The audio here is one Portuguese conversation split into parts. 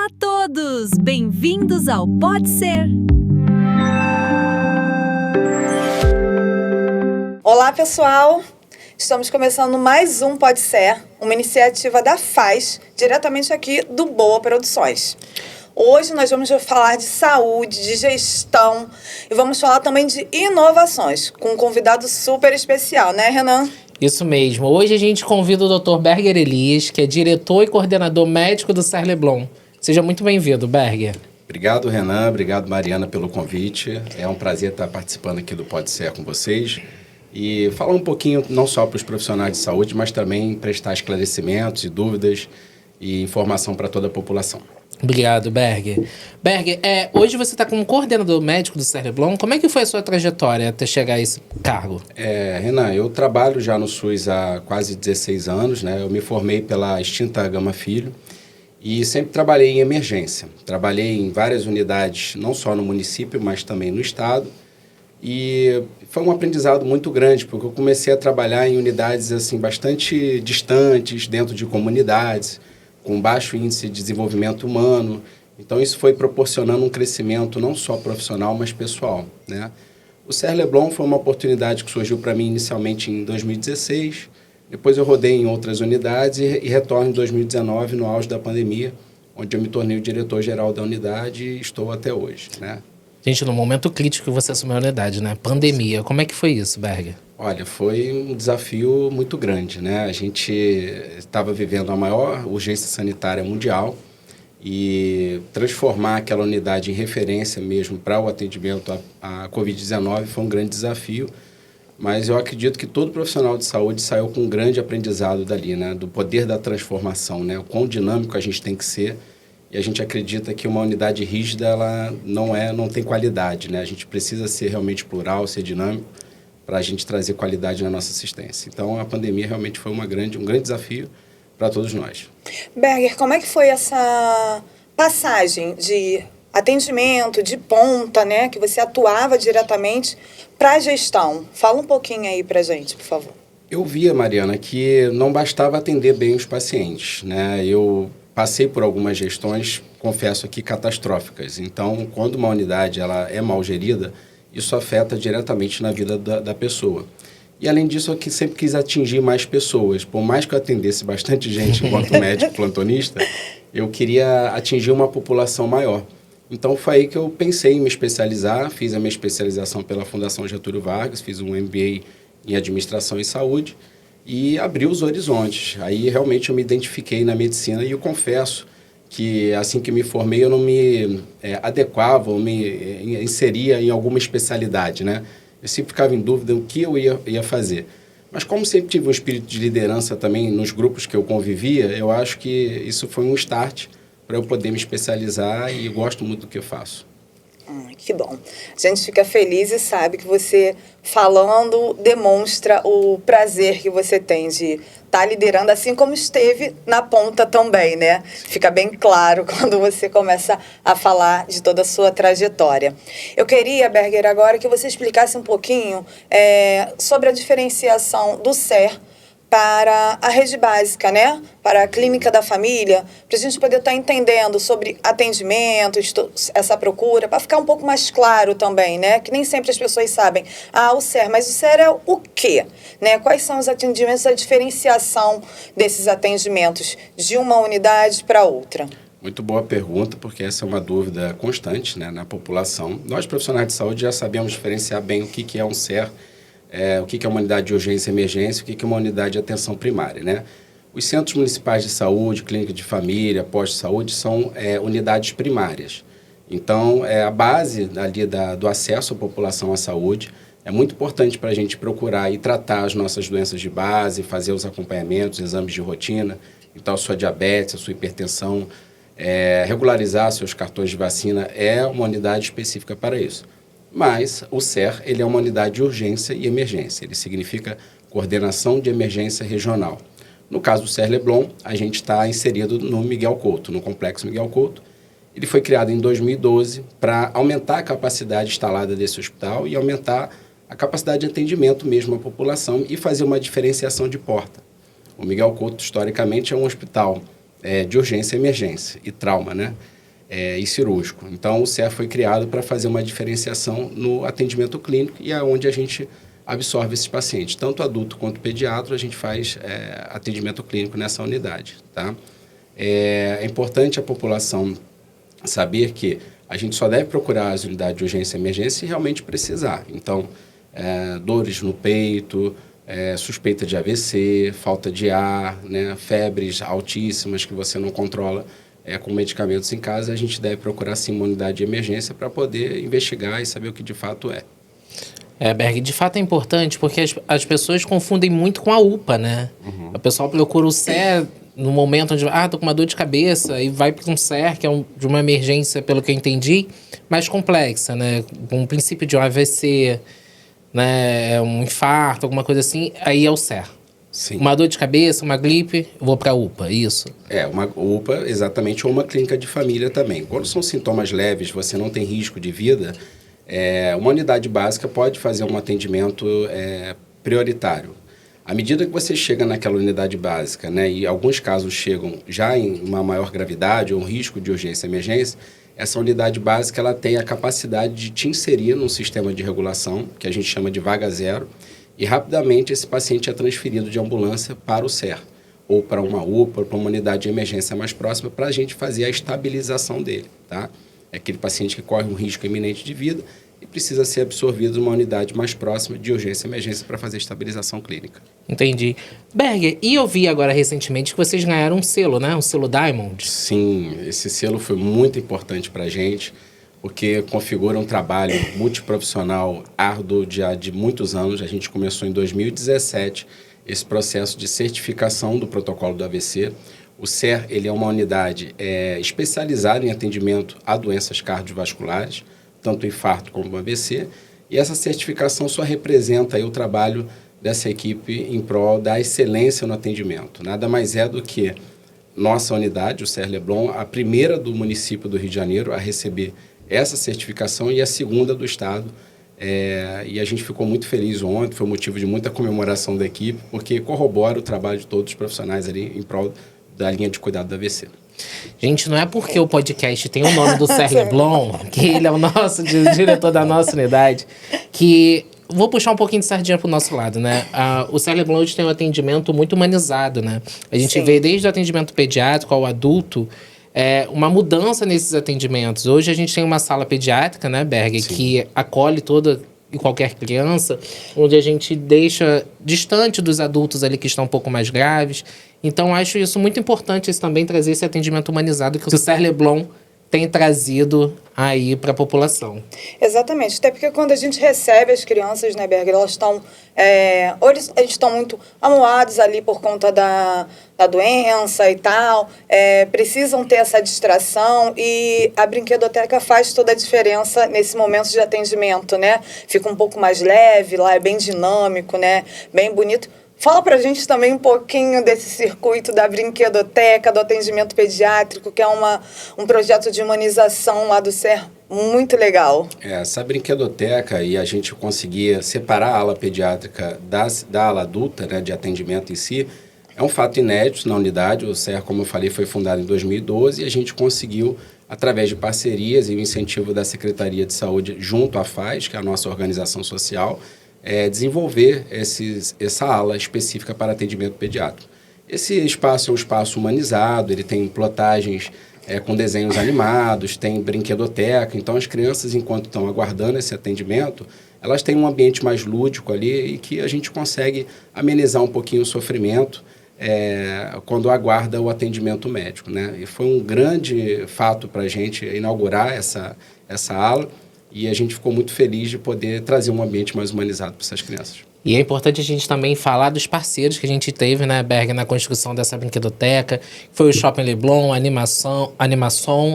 Olá a todos! Bem-vindos ao Pode Ser! Olá, pessoal! Estamos começando mais um Pode Ser, uma iniciativa da FAZ, diretamente aqui do Boa Produções. Hoje nós vamos falar de saúde, de gestão e vamos falar também de inovações, com um convidado super especial, né, Renan? Isso mesmo. Hoje a gente convida o Dr. Berger Elias, que é diretor e coordenador médico do Ser Leblon. Seja muito bem-vindo, Berger. Obrigado, Renan. Obrigado, Mariana, pelo convite. É um prazer estar participando aqui do Pode Ser com vocês. E falar um pouquinho, não só para os profissionais de saúde, mas também prestar esclarecimentos e dúvidas e informação para toda a população. Obrigado, Berger. Berger, hoje você está como coordenador médico do Ser Leblon. Como é que foi a sua trajetória até chegar a esse cargo? Renan, eu trabalho já no SUS há quase 16 anos, né? Eu me formei pela extinta Gama Filho e sempre trabalhei em emergência. Trabalhei em várias unidades, não só no município, mas também no estado. E foi um aprendizado muito grande, porque eu comecei a trabalhar em unidades assim, bastante distantes, dentro de comunidades, com baixo índice de desenvolvimento humano. Então, isso foi proporcionando um crescimento não só profissional, mas pessoal, né? O Ser Leblon foi uma oportunidade que surgiu para mim inicialmente em 2016. Depois eu rodei em outras unidades e retorno em 2019, no auge da pandemia, onde eu me tornei o diretor-geral da unidade e estou até hoje, né? Gente, no momento crítico que você assumiu a unidade, né? Pandemia. Como é que foi isso, Berger? Olha, foi um desafio muito grande, né? A gente estava vivendo a maior urgência sanitária mundial e transformar aquela unidade em referência mesmo para o atendimento à Covid-19 foi um grande desafio, mas eu acredito que todo profissional de saúde saiu com um grande aprendizado dali, né? Do poder da transformação, né? O quão dinâmico a gente tem que ser. E a gente acredita que uma unidade rígida ela não tem qualidade, né? A gente precisa ser realmente plural, ser dinâmico, para a gente trazer qualidade na nossa assistência. Então, a pandemia realmente foi um grande desafio para todos nós. Berger, como é que foi essa passagem de atendimento, de ponta, né? Que você atuava diretamente para a gestão. Fala um pouquinho aí para a gente, por favor. Eu via, Mariana, que não bastava atender bem os pacientes, né? Eu passei por algumas gestões, confesso aqui, catastróficas. Então, quando uma unidade ela é mal gerida, isso afeta diretamente na vida da pessoa. E, além disso, eu sempre quis atingir mais pessoas. Por mais que eu atendesse bastante gente enquanto médico plantonista, eu queria atingir uma população maior. Então, foi aí que eu pensei em me especializar. Fiz a minha especialização pela Fundação Getúlio Vargas, fiz um MBA em Administração e Saúde, e abri os horizontes. Aí, realmente, eu me identifiquei na medicina e eu confesso que, assim que me formei, eu não me adequava ou me inseria em alguma especialidade, né? Eu sempre ficava em dúvida o que eu ia fazer. Mas como sempre tive um espírito de liderança também nos grupos que eu convivia, eu acho que isso foi um start para eu poder me especializar e gosto muito do que eu faço. Que bom. A gente fica feliz e sabe que você, falando, demonstra o prazer que você tem de estar liderando, assim como esteve na ponta também, né? Fica bem claro quando você começa a falar de toda a sua trajetória. Eu queria, Berger, agora que você explicasse um pouquinho sobre a diferenciação do SER para a rede básica, né? Para a clínica da família, para a gente poder estar entendendo sobre atendimento, essa procura, para ficar um pouco mais claro também, né? Que nem sempre as pessoas sabem, o SER, mas o SER é o quê? Né? Quais são os atendimentos, a diferenciação desses atendimentos de uma unidade para outra? Muito boa pergunta, porque essa é uma dúvida constante, né, na população. Nós, profissionais de saúde, já sabemos diferenciar bem o que é um SER, o que é uma unidade de urgência e emergência, o que é uma unidade de atenção primária, né? Os centros municipais de saúde, clínica de família, postos de saúde, são unidades primárias. Então, a base ali do acesso à população à saúde é muito importante para a gente procurar e tratar as nossas doenças de base, fazer os acompanhamentos, exames de rotina, então a sua diabetes, a sua hipertensão, regularizar seus cartões de vacina, é uma unidade específica para isso. Mas o SER ele é uma unidade de urgência e emergência. Ele significa Coordenação de Emergência Regional. No caso do Ser Leblon, a gente está inserido no Miguel Couto, no Complexo Miguel Couto. Ele foi criado em 2012 para aumentar a capacidade instalada desse hospital e aumentar a capacidade de atendimento mesmo à população e fazer uma diferenciação de porta. O Miguel Couto, historicamente, é um hospital de urgência e emergência e trauma, né? E cirúrgico. Então, o CER foi criado para fazer uma diferenciação no atendimento clínico e é onde a gente absorve esses pacientes. Tanto adulto quanto pediatra, a gente faz atendimento clínico nessa unidade, tá? É importante a população saber que a gente só deve procurar as unidades de urgência e emergência se realmente precisar. Então, dores no peito, suspeita de AVC, falta de ar, né, febres altíssimas que você não controla com medicamentos em casa, a gente deve procurar sim uma unidade de emergência para poder investigar e saber o que de fato é. Berg, de fato é importante porque as pessoas confundem muito com a UPA, né? Uhum. O pessoal procura o CER no momento onde, tô com uma dor de cabeça, e vai para um CER, que é de uma emergência, pelo que eu entendi, mais complexa, né? Com o princípio de um AVC, né? Um infarto, alguma coisa assim, aí é o CER. Sim. Uma dor de cabeça, uma gripe, eu vou para a UPA, isso? Uma UPA, exatamente, ou uma clínica de família também. Quando são sintomas leves, você não tem risco de vida, uma unidade básica pode fazer um atendimento prioritário. À medida que você chega naquela unidade básica, né, e alguns casos chegam já em uma maior gravidade ou um risco de urgência e emergência, essa unidade básica ela tem a capacidade de te inserir num sistema de regulação, que a gente chama de vaga zero, e rapidamente esse paciente é transferido de ambulância para o CER, ou para uma UPA, ou para uma unidade de emergência mais próxima, para a gente fazer a estabilização dele, tá? É aquele paciente que corre um risco iminente de vida e precisa ser absorvido numa unidade mais próxima de urgência e emergência para fazer a estabilização clínica. Entendi. Berger, e eu vi agora recentemente que vocês ganharam um selo, né? Um selo Diamond. Sim, esse selo foi muito importante para a gente, porque configura um trabalho multiprofissional árduo de muitos anos. A gente começou em 2017 esse processo de certificação do protocolo do AVC. O CER ele é uma unidade especializada em atendimento a doenças cardiovasculares, tanto infarto como AVC, e essa certificação só representa aí o trabalho dessa equipe em prol da excelência no atendimento. Nada mais é do que nossa unidade, o CER Leblon, a primeira do município do Rio de Janeiro a receber essa certificação e a segunda do estado. E a gente ficou muito feliz ontem, foi motivo de muita comemoração da equipe, porque corrobora o trabalho de todos os profissionais ali em prol da linha de cuidado do AVC. Gente, não é porque o podcast tem o nome do CER Leblon, que ele é o nosso diretor da nossa unidade, que... Vou puxar um pouquinho de sardinha pro nosso lado, né? O CER Leblon hoje tem um atendimento muito humanizado, né? A gente vê desde o atendimento pediátrico ao adulto, uma mudança nesses atendimentos. Hoje a gente tem uma sala pediátrica, né, Berger, que acolhe toda e qualquer criança, onde a gente deixa distante dos adultos ali que estão um pouco mais graves. Então, acho isso muito importante, também trazer esse atendimento humanizado que o CER Leblon tem trazido aí para a população. Exatamente, até porque quando a gente recebe as crianças, né, Berger, elas estão, eles estão muito amuados ali por conta da doença e tal, precisam ter essa distração e a brinquedoteca faz toda a diferença nesse momento de atendimento, né? Fica um pouco mais leve, lá é bem dinâmico, né? Bem bonito. Fala pra gente também um pouquinho desse circuito da brinquedoteca, do atendimento pediátrico, que é um projeto de humanização lá do CER muito legal. Essa brinquedoteca e a gente conseguia separar a ala pediátrica da ala adulta, né, de atendimento em si, é um fato inédito na unidade. O CER, como eu falei, foi fundado em 2012 e a gente conseguiu, através de parcerias e o incentivo da Secretaria de Saúde junto à FAS, que é a nossa organização social, desenvolver essa ala específica para atendimento pediátrico. Esse espaço é um espaço humanizado, ele tem plotagens com desenhos animados, tem brinquedoteca, então as crianças, enquanto estão aguardando esse atendimento, elas têm um ambiente mais lúdico ali e que a gente consegue amenizar um pouquinho o sofrimento quando aguarda o atendimento médico, né? E foi um grande fato para a gente inaugurar essa ala, e a gente ficou muito feliz de poder trazer um ambiente mais humanizado para essas crianças. E é importante a gente também falar dos parceiros que a gente teve, né, Berger, na construção dessa brinquedoteca. Foi o Shopping Leblon, a Animação,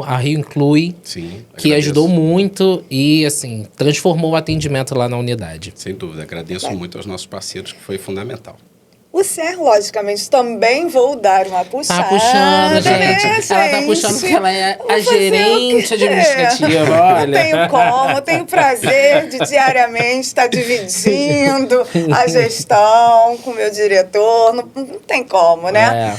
a Rio Inclui, Sim, que ajudou muito e, assim, transformou o atendimento lá na unidade. Sem dúvida, agradeço muito aos nossos parceiros, que foi fundamental. O CER, logicamente, também vou dar uma puxada. Tá puxando, gente. Né, Ela tá puxando porque ela é a gerente administrativa, olha. Tenho prazer de diariamente estar dividindo a gestão com o meu diretor. Não tem como, né?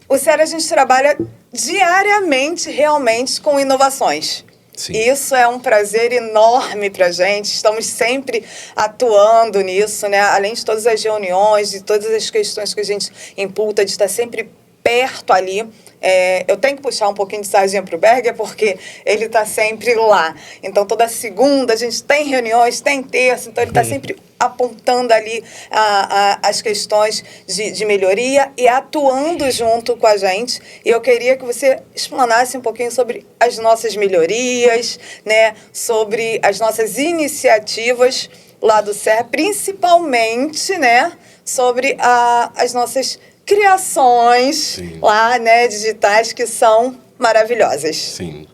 O SER, a gente trabalha diariamente, realmente, com inovações. Sim. Isso é um prazer enorme para a gente. Estamos sempre atuando nisso, né? Além de todas as reuniões, de todas as questões que a gente imputa, de estar sempre perto ali. Eu tenho que puxar um pouquinho de sardinha para o Berger, porque ele está sempre lá. Então, toda segunda a gente tem reuniões, tem terça, então ele está sempre apontando ali as questões de melhoria e atuando junto com a gente. E eu queria que você explanasse um pouquinho sobre as nossas melhorias, né? Sobre as nossas iniciativas lá do SER, principalmente, né? Sobre as nossas criações Sim. lá, né, digitais, que são maravilhosas. Sim.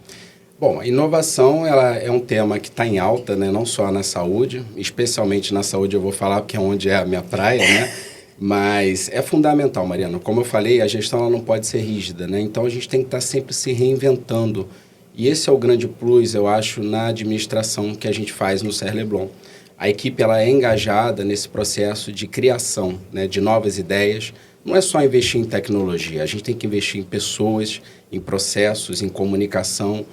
Bom, a inovação ela é um tema que está em alta, né? Não só na saúde, especialmente na saúde eu vou falar porque é onde é a minha praia, né? Mas é fundamental, Mariana. Como eu falei, a gestão ela não pode ser rígida, né? Então a gente tem que estar sempre se reinventando. E esse é o grande plus, eu acho, na administração que a gente faz no SER Leblon. A equipe ela é engajada nesse processo de criação, né, de novas ideias. Não é só investir em tecnologia, a gente tem que investir em pessoas, em processos, em comunicação,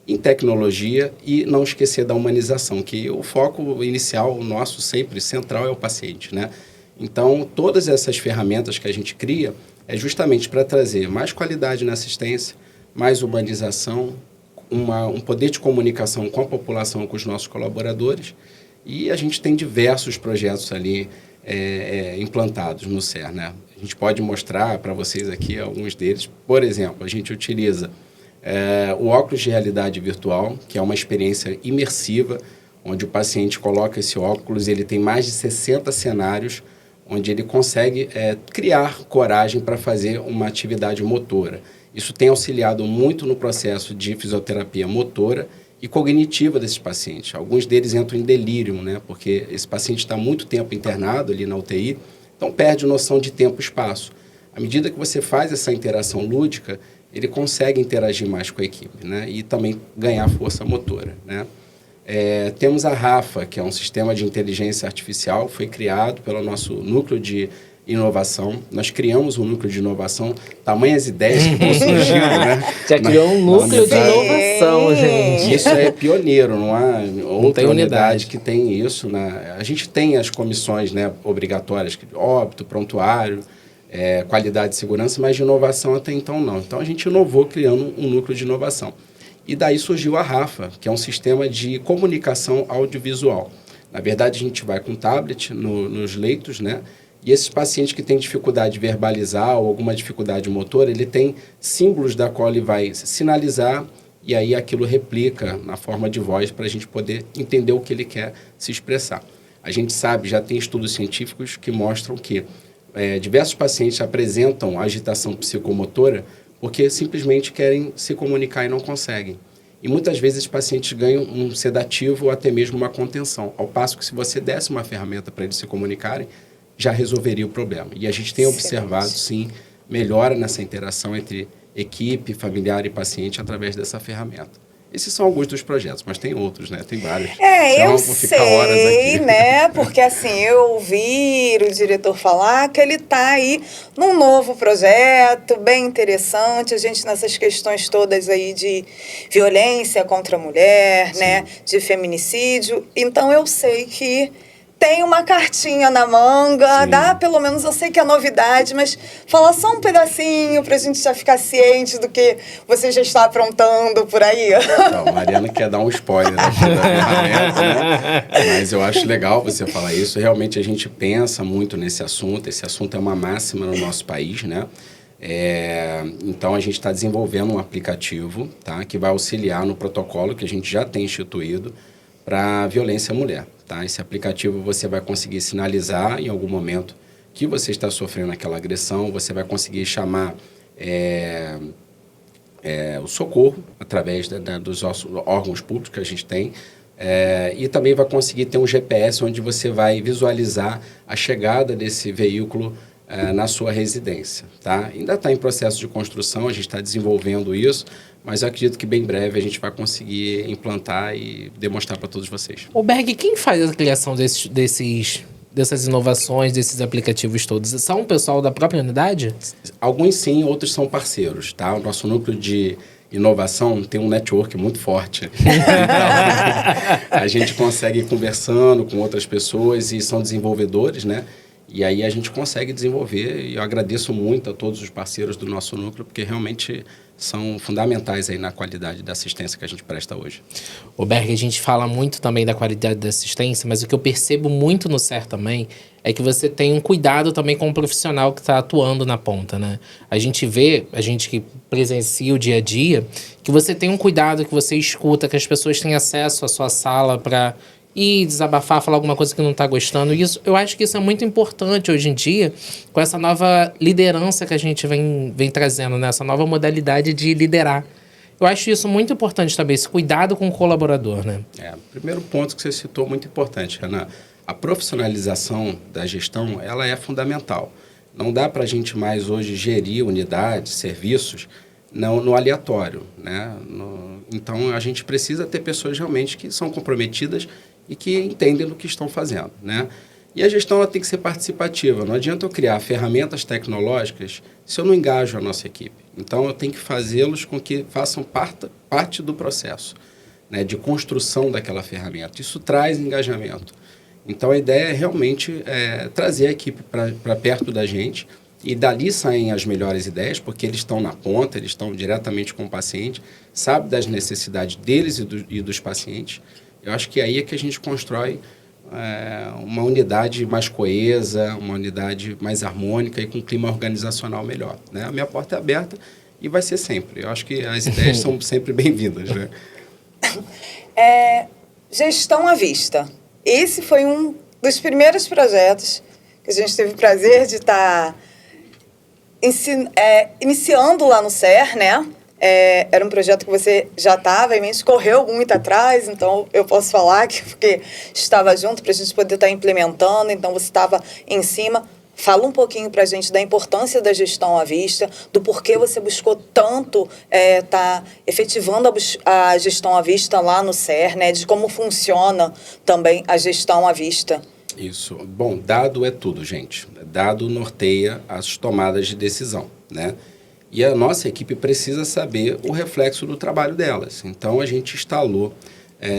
em tecnologia e não esquecer da humanização, que o foco inicial nosso, sempre central, é o paciente, né? Então, todas essas ferramentas que a gente cria é justamente para trazer mais qualidade na assistência, mais humanização, um poder de comunicação com a população, com os nossos colaboradores, e a gente tem diversos projetos ali implantados no SER, né? A gente pode mostrar para vocês aqui alguns deles. Por exemplo, a gente utiliza o óculos de realidade virtual, que é uma experiência imersiva, onde o paciente coloca esse óculos e ele tem mais de 60 cenários, onde ele consegue criar coragem para fazer uma atividade motora. Isso tem auxiliado muito no processo de fisioterapia motora e cognitiva desses pacientes. Alguns deles entram em delírio, né? Porque esse paciente está muito tempo internado ali na UTI, então perde noção de tempo e espaço. À medida que você faz essa interação lúdica, ele consegue interagir mais com a equipe, né? E também ganhar força motora, né? Temos a RAFA, que é um sistema de inteligência artificial, foi criado pelo nosso núcleo de inovação. Nós criamos um núcleo de inovação, tamanhas ideias que estão surgindo, né? Já criou um núcleo de inovação, gente. Isso é pioneiro, não há outra unidade que tem isso, né? A gente tem as comissões, né, obrigatórias, óbito, prontuário, qualidade e segurança, mas de inovação até então não. Então a gente inovou criando um núcleo de inovação. E daí surgiu a RAFA, que é um sistema de comunicação audiovisual. Na verdade, a gente vai com tablet nos leitos, né? E esses pacientes que têm dificuldade de verbalizar ou alguma dificuldade motora, ele tem símbolos da qual ele vai sinalizar e aí aquilo replica na forma de voz para a gente poder entender o que ele quer se expressar. A gente sabe, já tem estudos científicos que mostram que diversos pacientes apresentam agitação psicomotora porque simplesmente querem se comunicar e não conseguem. E muitas vezes os pacientes ganham um sedativo ou até mesmo uma contenção, ao passo que se você desse uma ferramenta para eles se comunicarem, já resolveria o problema. E a gente tem observado, sim, melhora nessa interação entre equipe, familiar e paciente através dessa ferramenta. Esses são alguns dos projetos, mas tem outros, né? Tem vários. Eu sei, né? Porque assim, eu ouvi o diretor falar que ele está aí num novo projeto, bem interessante. A gente nessas questões todas aí de violência contra a mulher, né? De feminicídio. Então, eu sei que tem uma cartinha na manga, dá, pelo menos eu sei que é novidade, mas fala só um pedacinho pra gente já ficar ciente do que você já está aprontando por aí. Então, a Mariana quer dar um spoiler aqui da ferramenta, né? Mas eu acho legal você falar isso. Realmente a gente pensa muito nesse assunto. Esse assunto é uma máxima no nosso país, né? Então a gente está desenvolvendo um aplicativo, tá, que vai auxiliar no protocolo que a gente já tem instituído para violência à mulher. Tá? Esse aplicativo você vai conseguir sinalizar em algum momento que você está sofrendo aquela agressão, você vai conseguir chamar o socorro através dos órgãos públicos que a gente tem, e também vai conseguir ter um GPS onde você vai visualizar a chegada desse veículo na sua residência. Tá? Ainda está em processo de construção, a gente está desenvolvendo isso, mas eu acredito que bem breve a gente vai conseguir implantar e demonstrar para todos vocês. Ô Berg, quem faz a criação desses dessas inovações, desses aplicativos todos? São o pessoal da própria unidade? Alguns sim, outros são parceiros, tá? O nosso núcleo de inovação tem um network muito forte. Então, a gente consegue ir conversando com outras pessoas e são desenvolvedores, né? E aí a gente consegue desenvolver, e eu agradeço muito a todos os parceiros do nosso núcleo, porque realmente são fundamentais aí na qualidade da assistência que a gente presta hoje. O Berg, a gente fala muito também da qualidade da assistência, mas o que eu percebo muito no SER também é que você tem um cuidado também com o profissional que está atuando na ponta, né? A gente vê, a gente que presencia o dia a dia, que você tem um cuidado, que você escuta, que as pessoas têm acesso à sua sala para ir desabafar, falar alguma coisa que não está gostando. Isso, eu acho que isso é muito importante hoje em dia, com essa nova liderança que a gente vem trazendo, né? Essa nova modalidade de liderar. Eu acho isso muito importante também, esse cuidado com o colaborador, né? O primeiro ponto que você citou, muito importante, Ana. A profissionalização da gestão, ela é fundamental. Não dá para a gente mais hoje gerir unidades, serviços, no aleatório, né? Então, a gente precisa ter pessoas realmente que são comprometidas e que entendem do que estão fazendo, né? E a gestão ela tem que ser participativa. Não adianta eu criar ferramentas tecnológicas se eu não engajo a nossa equipe. Então, eu tenho que fazê-los com que façam parte do processo, né, de construção daquela ferramenta. Isso traz engajamento. Então, a ideia é realmente trazer a equipe para perto da gente, e dali saem as melhores ideias, porque eles estão na ponta, eles estão diretamente com o paciente, sabem das necessidades deles e dos pacientes. Eu acho que aí é que a gente constrói uma unidade mais coesa, uma unidade mais harmônica e com um clima organizacional melhor, né? A minha porta é aberta e vai ser sempre. Eu acho que as ideias são sempre bem-vindas, né? Gestão à vista. Esse foi um dos primeiros projetos que a gente teve o prazer de estar iniciando lá no SER, né? Era um projeto que você já estava em mente, correu muito atrás, então eu posso falar que porque estava junto para a gente poder estar implementando, então você estava em cima. Fala um pouquinho para a gente da importância da gestão à vista, do porquê você buscou tanto estar efetivando a gestão à vista lá no SER, né? De como funciona também a gestão à vista. Isso. Bom, dado é tudo, gente. Dado norteia as tomadas de decisão, né? E a nossa equipe precisa saber o reflexo do trabalho delas. Então, a gente instalou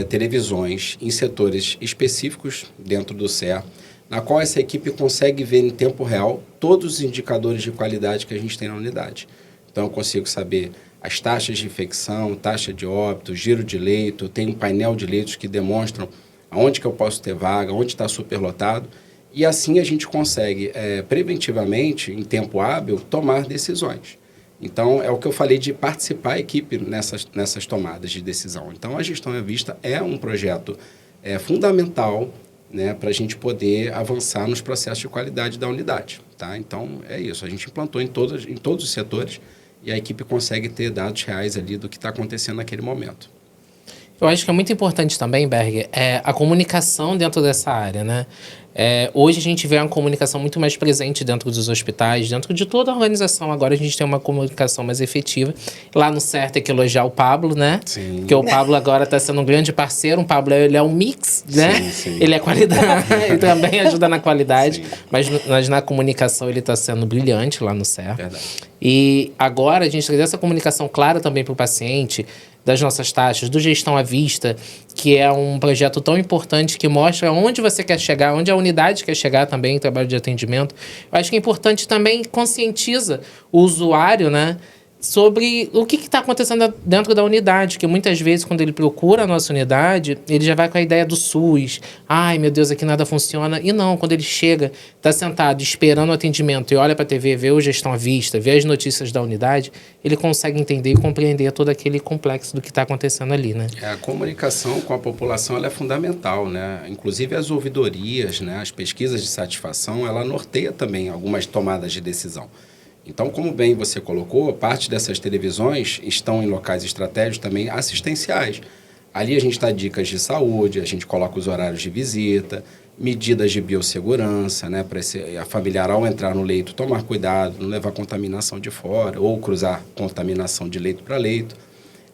televisões em setores específicos dentro do SER, na qual essa equipe consegue ver em tempo real todos os indicadores de qualidade que a gente tem na unidade. Então, eu consigo saber as taxas de infecção, taxa de óbito, giro de leito, tem um painel de leitos que demonstram aonde que eu posso ter vaga, onde está superlotado, e assim a gente consegue, preventivamente, em tempo hábil, tomar decisões. Então, é o que eu falei de participar a equipe nessas tomadas de decisão. Então, a gestão à vista é um projeto fundamental, né, para a gente poder avançar nos processos de qualidade da unidade, tá? Então, é isso. A gente implantou em todos os setores e a equipe consegue ter dados reais ali do que está acontecendo naquele momento. Eu acho que é muito importante também, Berg, a comunicação dentro dessa área, né? Hoje a gente vê uma comunicação muito mais presente dentro dos hospitais, dentro de toda a organização. Agora a gente tem uma comunicação mais efetiva. Lá no SER tem que elogiar o Pablo, né? Sim. Porque o Pablo agora está sendo um grande parceiro. O Pablo ele é um mix, né? Sim, sim. Ele é qualidade, ele também ajuda na qualidade. Sim. Mas na comunicação ele está sendo brilhante lá no SER. Verdade. E agora a gente tem essa comunicação clara também para o paciente, das nossas taxas, do Gestão à Vista, que é um projeto tão importante que mostra onde você quer chegar, onde a unidade quer chegar também em trabalho de atendimento. Eu acho que é importante também conscientiza o usuário, né, sobre o que está acontecendo dentro da unidade, que muitas vezes quando ele procura a nossa unidade, ele já vai com a ideia do SUS. Ai, meu Deus, aqui nada funciona. E não, quando ele chega, está sentado esperando o atendimento e olha para a TV, vê o Gestão à Vista, vê as notícias da unidade, ele consegue entender e compreender todo aquele complexo do que está acontecendo ali, né? A comunicação com a população ela é fundamental, né? Inclusive as ouvidorias, né, as pesquisas de satisfação, ela norteia também algumas tomadas de decisão. Então, como bem você colocou, parte dessas televisões estão em locais estratégicos também assistenciais. Ali a gente dá dicas de saúde, a gente coloca os horários de visita, medidas de biossegurança, né, para a familiar ao entrar no leito tomar cuidado, não levar contaminação de fora ou cruzar contaminação de leito para leito.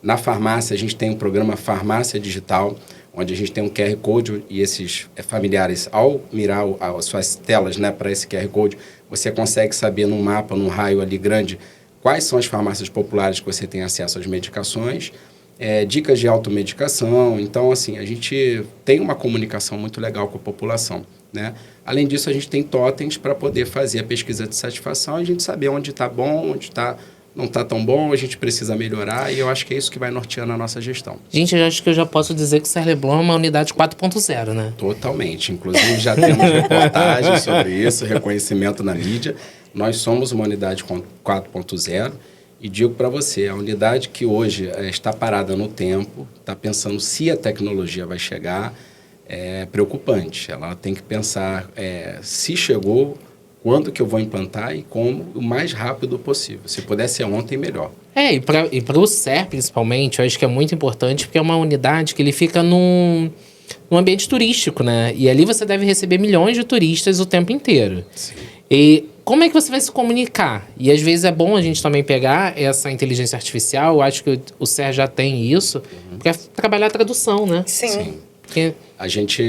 Na farmácia, a gente tem um programa Farmácia Digital, onde a gente tem um QR Code e esses familiares, ao mirar as suas telas, né, para esse QR Code, você consegue saber num mapa, num raio ali grande, quais são as farmácias populares que você tem acesso às medicações, dicas de automedicação. Então, assim, a gente tem uma comunicação muito legal com a população, né? Além disso, a gente tem totens para poder fazer a pesquisa de satisfação e a gente saber onde está bom, onde não está tão bom, a gente precisa melhorar, e eu acho que é isso que vai norteando a nossa gestão. Gente, eu acho que eu já posso dizer que o Serra Leblon é uma unidade 4.0, né? Totalmente. Inclusive, já temos reportagens sobre isso, reconhecimento na mídia. Nós somos uma unidade 4.0 e digo para você, a unidade que hoje está parada no tempo, está pensando se a tecnologia vai chegar, é preocupante. Ela tem que pensar se chegou, quando que eu vou implantar e como o mais rápido possível. Se puder ser ontem, melhor. E para o SER, principalmente, eu acho que é muito importante, porque é uma unidade que ele fica num ambiente turístico, né? E ali você deve receber milhões de turistas o tempo inteiro. Sim. E como é que você vai se comunicar? E às vezes é bom a gente também pegar essa inteligência artificial, eu acho que o SER já tem isso, para trabalhar a tradução, né? Sim. Porque... A gente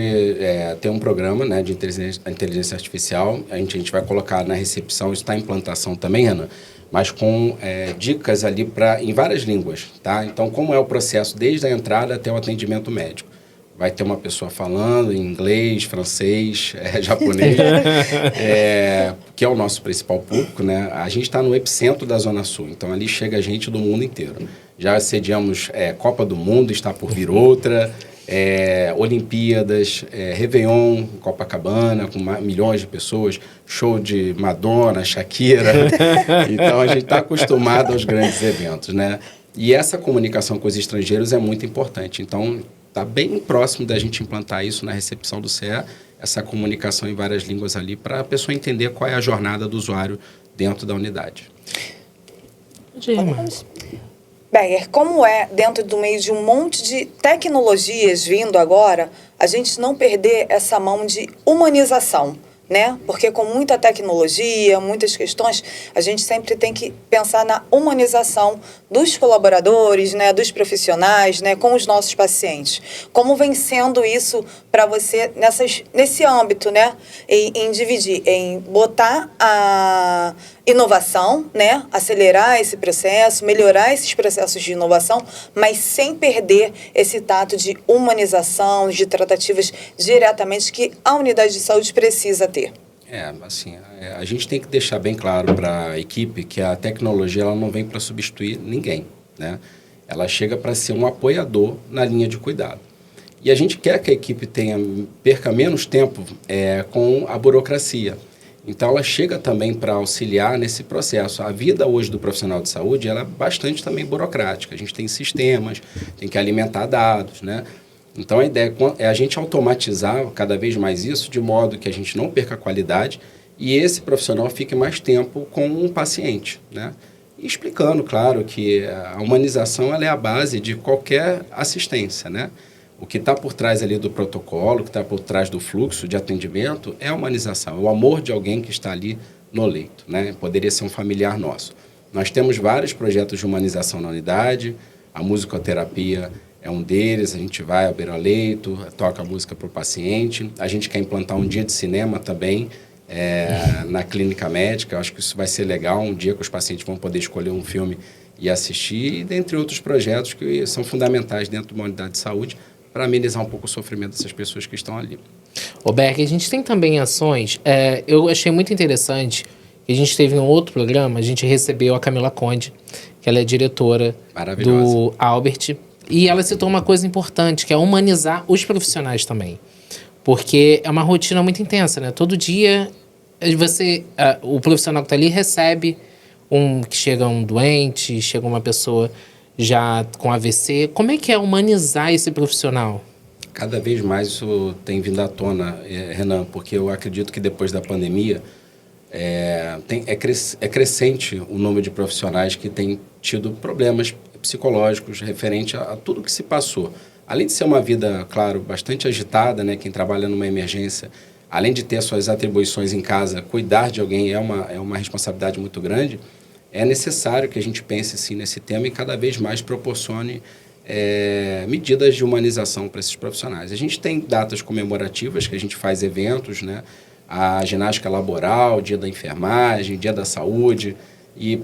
tem um programa, né, de inteligência artificial, a gente vai colocar na recepção, está em implantação também, Renan, mas com dicas ali em várias línguas, tá? Então, como é o processo desde a entrada até o atendimento médico? Vai ter uma pessoa falando em inglês, francês, japonês, que é o nosso principal público, né? A gente está no epicentro da Zona Sul, então ali chega gente do mundo inteiro. Já sediamos Copa do Mundo, está por vir outra... Olimpíadas, Réveillon, Copacabana, com milhões de pessoas, show de Madonna, Shakira. Então, a gente está acostumado aos grandes eventos, né? E essa comunicação com os estrangeiros é muito importante. Então, está bem próximo da gente implantar isso na recepção do CEA, essa comunicação em várias línguas ali, para a pessoa entender qual é a jornada do usuário dentro da unidade. Beyer, como dentro do meio de um monte de tecnologias vindo agora, a gente não perder essa mão de humanização, né? Porque com muita tecnologia, muitas questões, a gente sempre tem que pensar na humanização dos colaboradores, né, dos profissionais, né, com os nossos pacientes. Como vem sendo isso para você nesse âmbito, né? Em dividir, em botar a inovação, né? Acelerar esse processo, melhorar esses processos de inovação, mas sem perder esse tato de humanização, de tratativas diretamente que a unidade de saúde precisa ter. A gente tem que deixar bem claro para a equipe que a tecnologia ela não vem para substituir ninguém, né? Ela chega para ser um apoiador na linha de cuidado. E a gente quer que a equipe perca menos tempo com a burocracia. Então, ela chega também para auxiliar nesse processo. A vida hoje do profissional de saúde ela é bastante também burocrática. A gente tem sistemas, tem que alimentar dados, né? Então, a ideia é a gente automatizar cada vez mais isso, de modo que a gente não perca a qualidade e esse profissional fique mais tempo com um paciente, né? E explicando, claro, que a humanização ela é a base de qualquer assistência, né? O que está por trás ali do protocolo, o que está por trás do fluxo de atendimento é a humanização, é o amor de alguém que está ali no leito, né? Poderia ser um familiar nosso. Nós temos vários projetos de humanização na unidade, a musicoterapia é um deles, a gente vai ao beira-leito, toca a música para o paciente, a gente quer implantar um dia de cinema também na clínica médica, eu acho que isso vai ser legal, um dia que os pacientes vão poder escolher um filme e assistir, e dentre outros projetos que são fundamentais dentro de uma unidade de saúde, para amenizar um pouco o sofrimento dessas pessoas que estão ali. Berg, a gente tem também ações, eu achei muito interessante, a gente teve um outro programa, a gente recebeu a Camila Conde, que ela é diretora do Albert, e ela citou uma coisa importante, que é humanizar os profissionais também, porque é uma rotina muito intensa, né? Todo dia, o profissional que está ali recebe que chega um doente, chega uma pessoa já com AVC. Como é que é humanizar esse profissional? Cada vez mais isso tem vindo à tona, Renan, porque eu acredito que depois da pandemia é crescente o número de profissionais que têm tido problemas psicológicos referente a tudo que se passou. Além de ser uma vida, claro, bastante agitada, né? Quem trabalha numa emergência, além de ter suas atribuições em casa, cuidar de alguém é uma responsabilidade muito grande. É necessário que a gente pense sim, nesse tema e cada vez mais proporcione medidas de humanização para esses profissionais. A gente tem datas comemorativas, que a gente faz eventos, né? A ginástica laboral, dia da enfermagem, dia da saúde, e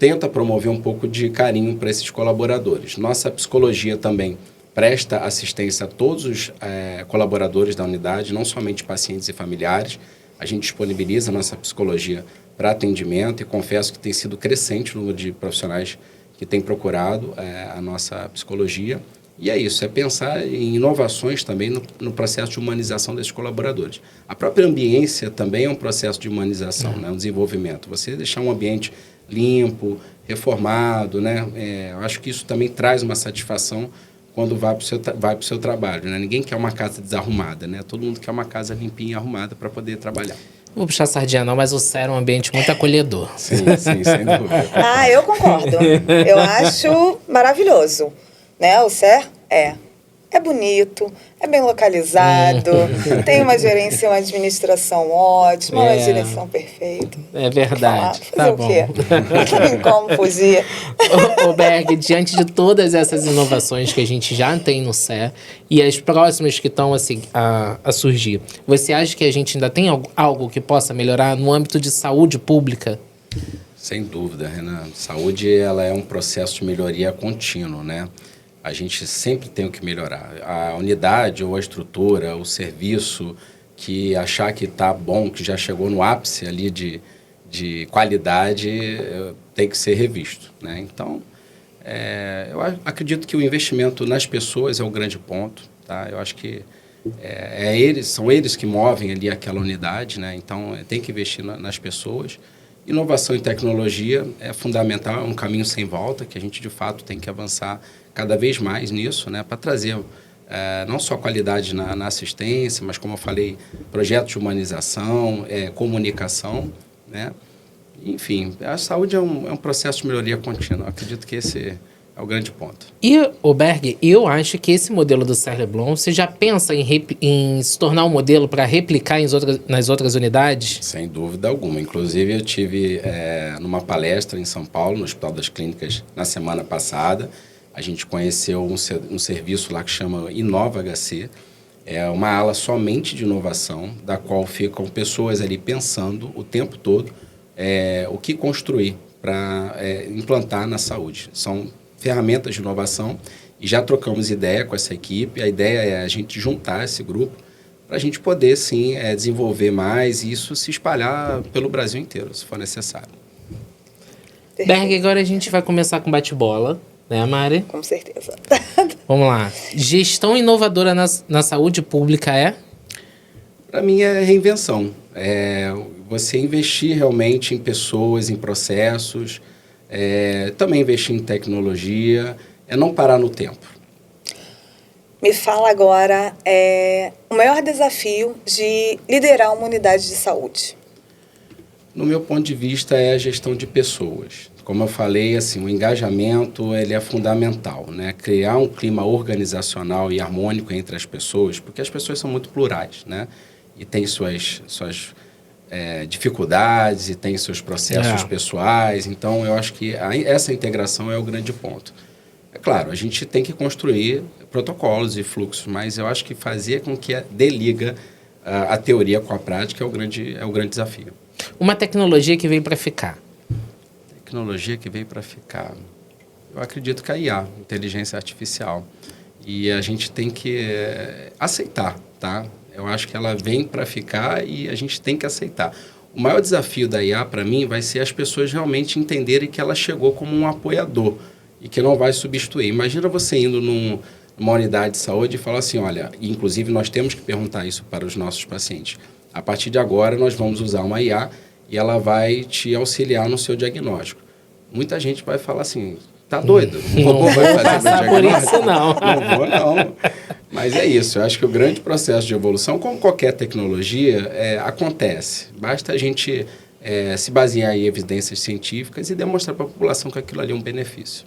tenta promover um pouco de carinho para esses colaboradores. Nossa psicologia também presta assistência a todos os colaboradores da unidade, não somente pacientes e familiares. A gente disponibiliza a nossa psicologia para atendimento e confesso que tem sido crescente o número de profissionais que têm procurado a nossa psicologia. E é isso, é pensar em inovações também no processo de humanização desses colaboradores. A própria ambiência também é um processo de humanização, né? Um desenvolvimento. Você deixar um ambiente limpo, reformado, né? Eu acho que isso também traz uma satisfação quando vai para o seu trabalho, né? Ninguém quer uma casa desarrumada, né? Todo mundo quer uma casa limpinha e arrumada para poder trabalhar. Não vou puxar sardinha não, mas o CER é um ambiente muito acolhedor. Sim, sem dúvida. Eu concordo. Eu acho maravilhoso. Né? O CER é bonito, é bem localizado, tem uma gerência, uma administração ótima, uma direção perfeita. É verdade. Fazer o quê? Não tem como fugir. Ô Berg, diante de todas essas inovações que a gente já tem no CER e as próximas que estão assim, a surgir, você acha que a gente ainda tem algo que possa melhorar no âmbito de saúde pública? Sem dúvida, Renan. Saúde ela é um processo de melhoria contínuo, né? A gente sempre tem o que melhorar. A unidade ou a estrutura, o serviço, que achar que está bom, que já chegou no ápice ali de qualidade, tem que ser revisto, né? Então, eu acredito que o investimento nas pessoas é o grande ponto, tá? Eu acho que são eles que movem ali aquela unidade, né? Então, tem que investir nas pessoas. Inovação e tecnologia é fundamental, é um caminho sem volta, que a gente, de fato, tem que avançar cada vez mais nisso, né, para trazer não só qualidade na assistência, mas, como eu falei, projetos de humanização, comunicação, né? Enfim, a saúde é um processo de melhoria contínua. Eu acredito que esse é o grande ponto. E, Berg, eu acho que esse modelo do CER Leblon, você já pensa em se tornar um modelo para replicar nas outras unidades? Sem dúvida alguma. Inclusive, eu tive numa palestra em São Paulo, no Hospital das Clínicas, na semana passada. A gente conheceu um serviço lá que chama Inova HC. É uma ala somente de inovação, da qual ficam pessoas ali pensando o tempo todo o que construir para implantar na saúde. São ferramentas de inovação e já trocamos ideia com essa equipe. A ideia é a gente juntar esse grupo para a gente poder, sim, desenvolver mais e isso se espalhar pelo Brasil inteiro, se for necessário. Berg, agora a gente vai começar com bate-bola, né, Mari? Com certeza. Vamos lá. Gestão inovadora na saúde pública Para mim é reinvenção. Você investir realmente em pessoas, em processos, também investir em tecnologia, não parar no tempo. Me fala agora o maior desafio de liderar uma unidade de saúde. No meu ponto de vista, é a gestão de pessoas. Como eu falei, assim, o engajamento ele é fundamental, né? Criar um clima organizacional e harmônico entre as pessoas, porque as pessoas são muito plurais, né? E têm suas dificuldades e têm seus processos pessoais. Então, eu acho que essa integração é o grande ponto. É claro, a gente tem que construir protocolos e fluxos, mas eu acho que fazer com que dê liga a teoria com a prática é o grande desafio. Uma tecnologia que veio para ficar. Tecnologia que veio para ficar. Eu acredito que a IA, inteligência artificial. E a gente tem que aceitar, tá? Eu acho que ela vem para ficar e a gente tem que aceitar. O maior desafio da IA, para mim, vai ser as pessoas realmente entenderem que ela chegou como um apoiador e que não vai substituir. Imagina você indo numa unidade de saúde e falar assim, olha, inclusive nós temos que perguntar isso para os nossos pacientes. A partir de agora, nós vamos usar uma IA e ela vai te auxiliar no seu diagnóstico. Muita gente vai falar assim, tá doido? Não vou passar por isso, não. Não vou, não. Mas é isso. Eu acho que o grande processo de evolução, como qualquer tecnologia, acontece. Basta a gente se basear em evidências científicas e demonstrar para a população que aquilo ali é um benefício.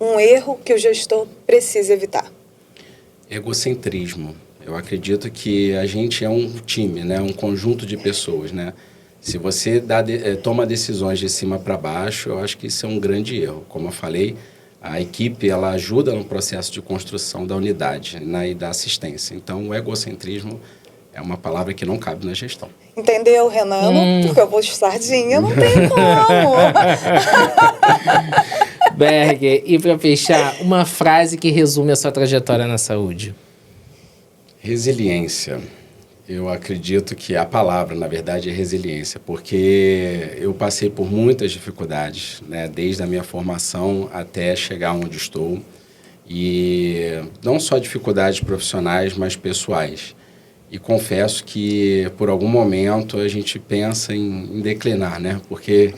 Um erro que o gestor precisa evitar. Egocentrismo. Eu acredito que a gente é um time, né? Um conjunto de pessoas, né? Se você toma decisões de cima para baixo, eu acho que isso é um grande erro. Como eu falei, A equipe, ela ajuda no processo de construção da unidade, né, e da assistência. Então, o egocentrismo é uma palavra que não cabe na gestão. Entendeu, Renan? Porque eu vou de sardinha, não tem como. Berger, e para fechar, uma frase que resume a sua trajetória na saúde. Resiliência. Eu acredito que a palavra, na verdade, é resiliência, porque eu passei por muitas dificuldades, né, desde a minha formação até chegar onde estou. E não só dificuldades profissionais, mas pessoais. E confesso que, por algum momento, a gente pensa em declinar, né? Porque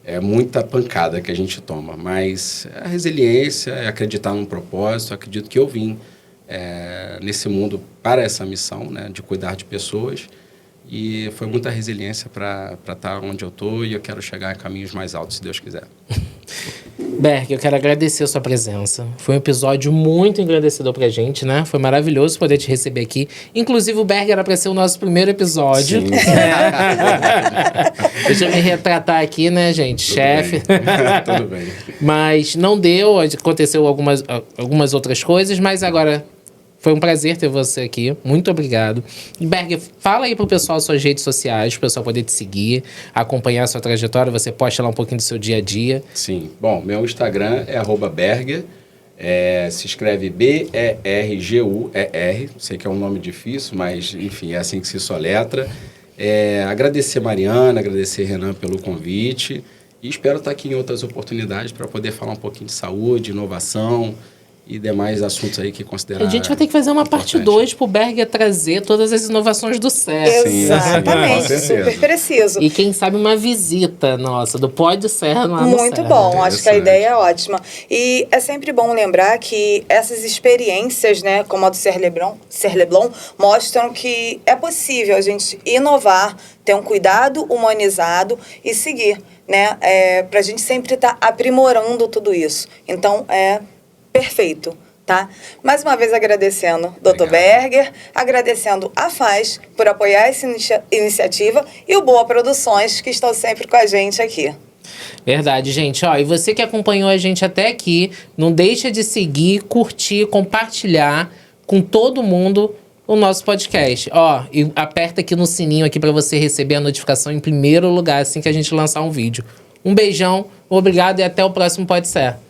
é muita pancada que a gente toma. Mas a resiliência é acreditar num propósito. Acredito que eu vim nesse mundo para essa missão, né? De cuidar de pessoas. E foi muita resiliência para estar onde eu estou e eu quero chegar a caminhos mais altos, se Deus quiser. Berg, eu quero agradecer a sua presença. Foi um episódio muito engrandecedor pra gente, né? Foi maravilhoso poder te receber aqui. Inclusive, o Berg era pra ser o nosso primeiro episódio. Sim. Deixa eu me retratar aqui, né, gente? Tudo Chefe. bem. Tudo bem. Mas não deu, aconteceu algumas outras coisas, mas agora foi um prazer ter você aqui. Muito obrigado. E Berg, fala aí pro pessoal suas redes sociais, pro pessoal poder te seguir, acompanhar a sua trajetória. Você posta lá um pouquinho do seu dia a dia. Sim. Bom, meu Instagram é @Berger. Se escreve Berguer. Sei que é um nome difícil, mas, enfim, é assim que se soletra. Agradecer Mariana, agradecer Renan pelo convite. E espero estar aqui em outras oportunidades para poder falar um pouquinho de saúde, inovação e demais assuntos aí que considerar. A gente vai ter que fazer uma parte 2 pro Berger trazer todas as inovações do CER. Exatamente, com certeza. super preciso. E quem sabe uma visita nossa, do Pode Ser lá no Muito CER. bom, acho que a Interessante. ideia é ótima. E é sempre bom lembrar que essas experiências, né, como a do Ser Leblon, mostram que é possível a gente inovar, ter um cuidado humanizado e seguir, né, para a gente sempre estar aprimorando tudo isso. Então, perfeito, tá? Mais uma vez agradecendo Dr. Berger, agradecendo a FAZ por apoiar essa iniciativa e o Boa Produções, que estão sempre com a gente aqui. Verdade, gente. Ó, e você que acompanhou a gente até aqui, não deixa de seguir, curtir, compartilhar com todo mundo o nosso podcast. Ó, e aperta aqui no sininho aqui para você receber a notificação em primeiro lugar assim que a gente lançar um vídeo. Um beijão, obrigado e até o próximo Pode Ser.